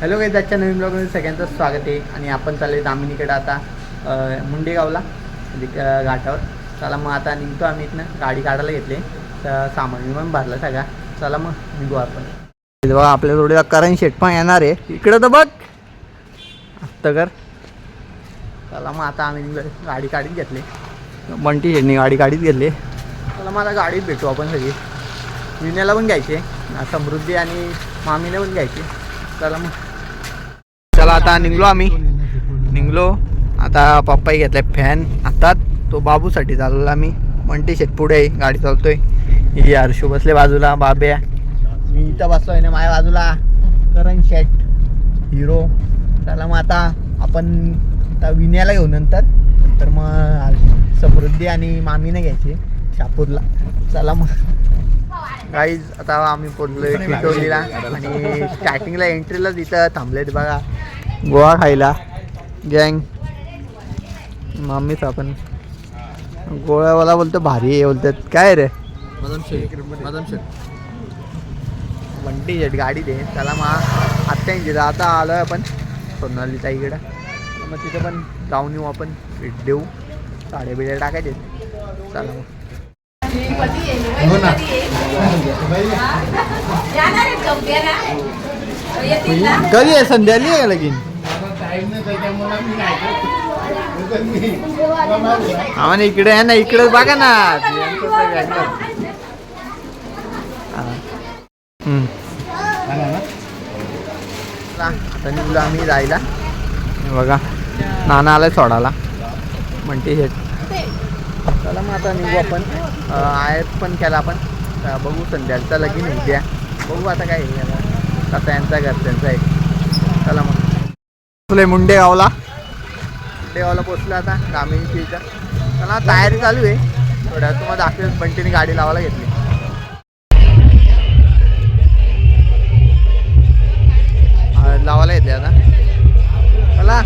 Hello guys, आजच्या नवीन ब्लॉगमध्ये सगळ्यांचं स्वागत आहे. आणि आपण चालले दामिनीकडे आता मुंडेगावला म्हणजे घाटावर. चला मग आता निघतो आम्ही इथनं. गाडी काढायला घेतली तर सामान विमान भरलं सगळा. चला मग निघू आपण. बघा आपल्या थोडे करण शेट पण येणार आहे इकडं तर बघ कर. चला मग आता आम्ही गाडी काढीत घेतली. बंटी शेटनी गाडी काढीत घेतली. चला मग आता गाडीत भेटू आपण सगळी. विण्याला पण घ्यायचे, समृद्धी आणि मामीला पण घ्यायचे. चला मग चला आता निघलो आम्ही. आता पप्पाही घेतलाय फॅन हातात. तो बाबूसाठी चालवला आम्ही. बंटी शेट पुढे आहे, गाडी चालवतोय. ही हर्षू बसले बाजूला, बाब्या. मी इथं बसलोय ना माझ्या बाजूला करण शेट हिरो. चला मग आता आपण आता विण्याला घेऊ नंतर मग समृद्धी आणि मामीने घ्यायचे शापूरला. चला मग गाईज आता आम्ही पोचलोय टिटोलीला. आणि स्टार्टिंगला एंट्रीला तिथं थांबलेत बघा गोवा खायला गँग. मम्मीच आपण गोळ्यावाला बोलतो भारी आहे बोलतात. काय रे बंटी शेट गाडी दे. चला मग आत्ता आता आलो आहे आपण सोनालीच्या इकडं. मग तिथं पण जाऊन येऊ आपण, भेट देऊ, साडे बिडे टाकायचे. चला मग हो ना. कधी आहे संध्याली आहे लगीन. आम्हाला इकडे आहे ना, इकडे बघा ना. आता निघलो आम्ही जायला. बघा नाना आलाय सोडायला म्हणते शेट. चला मग आता निघू आपण. आयात पण केला आपण. बघू संध्याचा लगीन उद्या बघू आता काय आता यांचा घरच्यांचा आहे. चला मग तुला मुंडेगावला पोचलो आता दामिनीच्या इथं. चला तयारी चालू आहे थोड्या. तुम्हाला दाखवेल बंटीने गाडी लावायला घेतली. लावायला घेतली आता. चला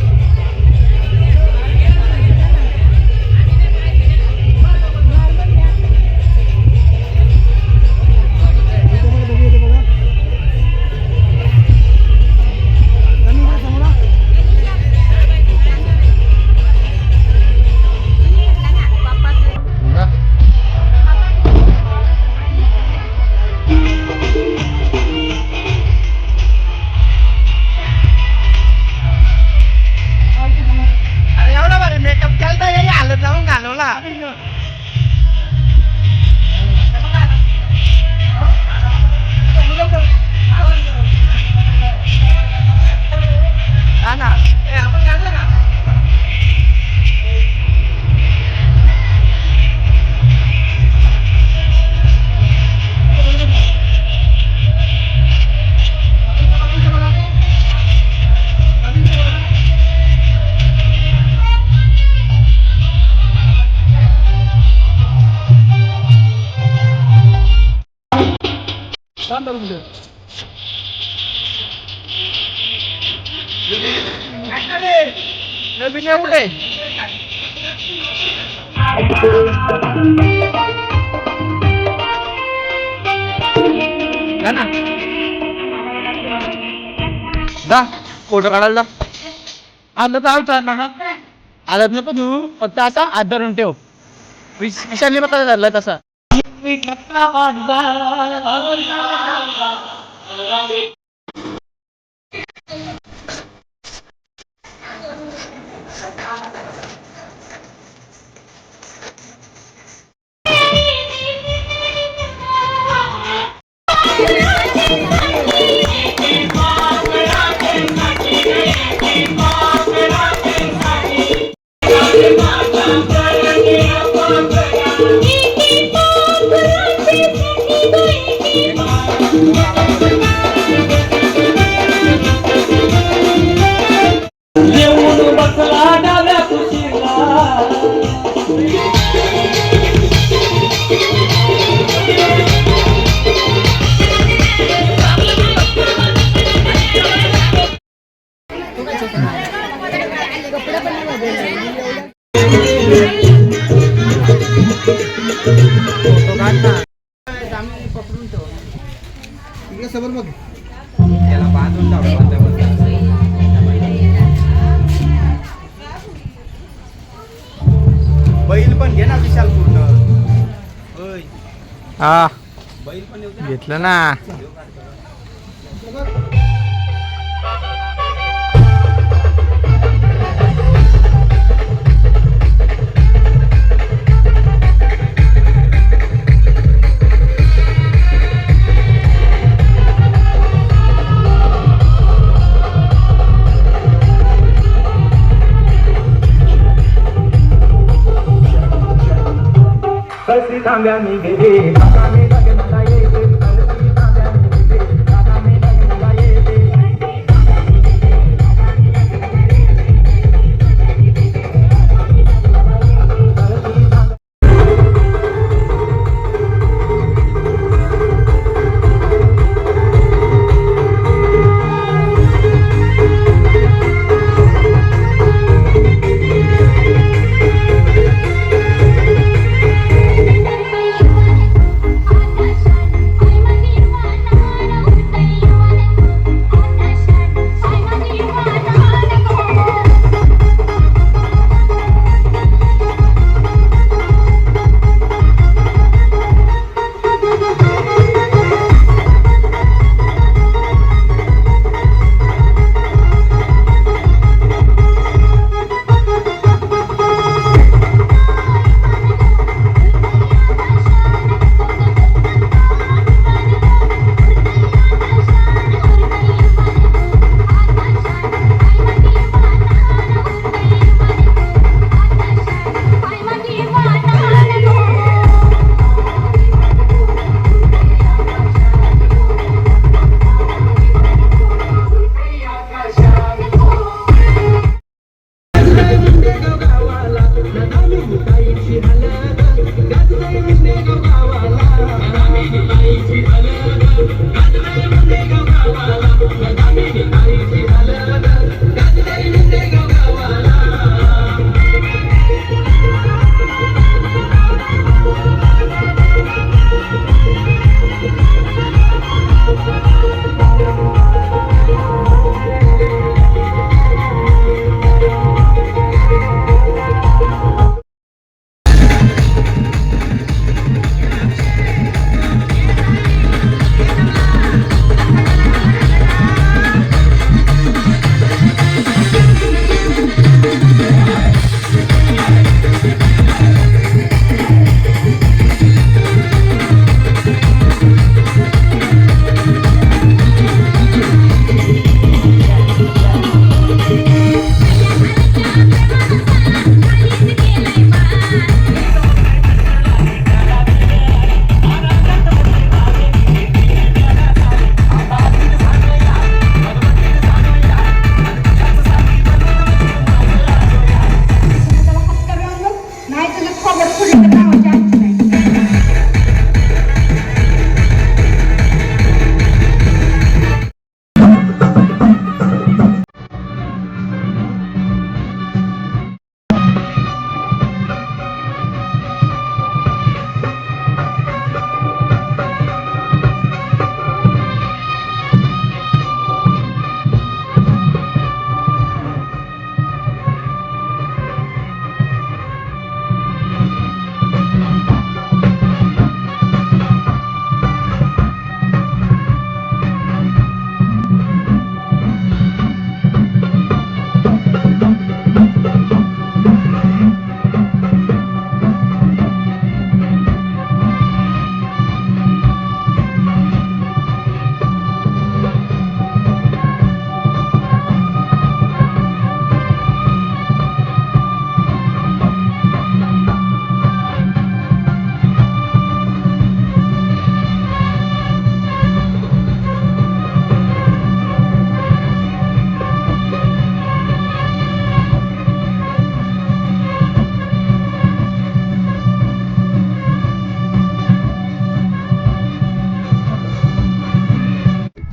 फोटो काढायला आलं तर आलं नको तू. फक्त असा हात धरून ठेव. विशालने पण कसं झालं तसा. पकडून ठेव. समोर बघ त्याला बांधून टाक. बैल पण घे ना विशाल पूर्ण. होय हा बैल पण येऊ दे. घेतलं ना. कशी थांब्यानी गेले काका मी लग्नाला येते कशी थांब्यानी गेले काका मी लग्नाला येते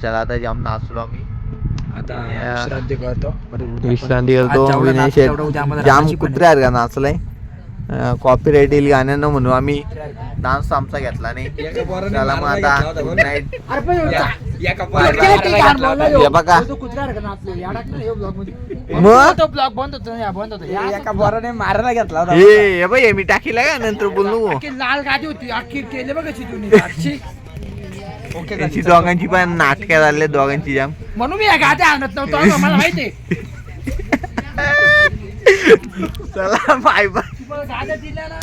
चला आता जाम नाचलो आम्ही. आता विश्रांती करतो. विश्रांती करतो. विनय शेठ जाम कुत्रे आहेत का नाचलाय. कॉपीराइट येईल गाण्यांना म्हणू आम्ही डान्स आमचा घेतला नाही. एका पोराने चला मग मारायला आता घेतला होता गुड बरं. नाईट. एका पोराने मारायला घेतला होता. हे बघा मग एका पोराने मारायला घेतला होता. हे बाई मी टाकीला का नंतर बोलू लाल गाडी होती अख्खी केले बघा तुम्ही त्यांची दोघांची पण नाटकं झाले दोघांची जाम. म्हणून मी या गाड्या आणत नव्हतो मला माहिती चला बाय बाय. गाड्या दिल्या ना